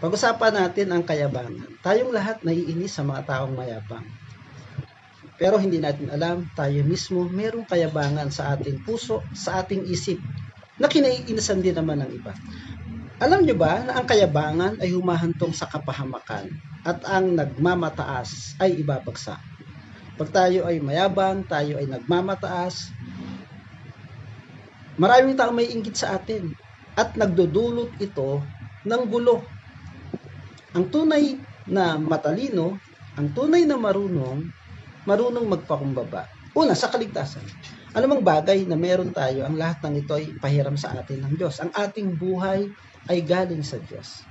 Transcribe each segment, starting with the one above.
Pag-usapan natin ang kayabangan. Tayong lahat naiinis sa mga taong mayabang. Pero hindi natin alam, tayo mismo mayroong kayabangan sa ating puso, sa ating isip, na kinaiinisan din naman ng iba. Alam nyo ba na ang kayabangan ay humahantong sa kapahamakan at ang nagmamataas ay ibabagsak? Pag tayo ay mayabang, tayo ay nagmamataas, maraming taong may inggit sa atin at nagdudulot ito ng gulo. Ang tunay na matalino, ang tunay na marunong magpakumbaba. Una, sa kaligtasan. Anumang bagay na meron tayo, ang lahat ng ito ay pahiram sa atin ng Diyos. Ang ating buhay ay galing sa Diyos.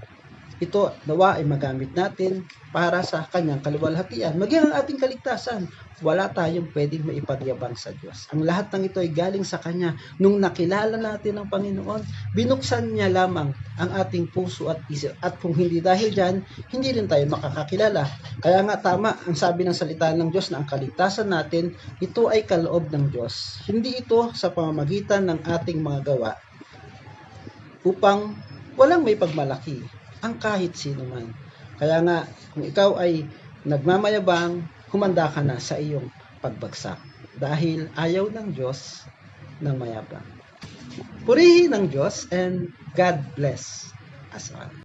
Ito, nawa ay magamit natin para sa kanyang kaluwalhatian. Maging ang ating kaligtasan, wala tayong pwedeng maipagyabang sa Diyos. Ang lahat ng ito ay galing sa Kanya. Nung nakilala natin ang Panginoon, binuksan niya lamang ang ating puso at isip. At kung hindi dahil dyan, hindi rin tayo makakakilala. Kaya nga tama ang sabi ng salita ng Diyos na ang kaligtasan natin, ito ay kaloob ng Diyos. Hindi ito sa pamamagitan ng ating mga gawa upang walang may pagmalaki ang kahit sino man. Kaya nga, kung ikaw ay nagmamayabang, humanda ka na sa iyong pagbagsak. Dahil ayaw ng Diyos ng mayabang. Purihin ng Diyos and God bless us all.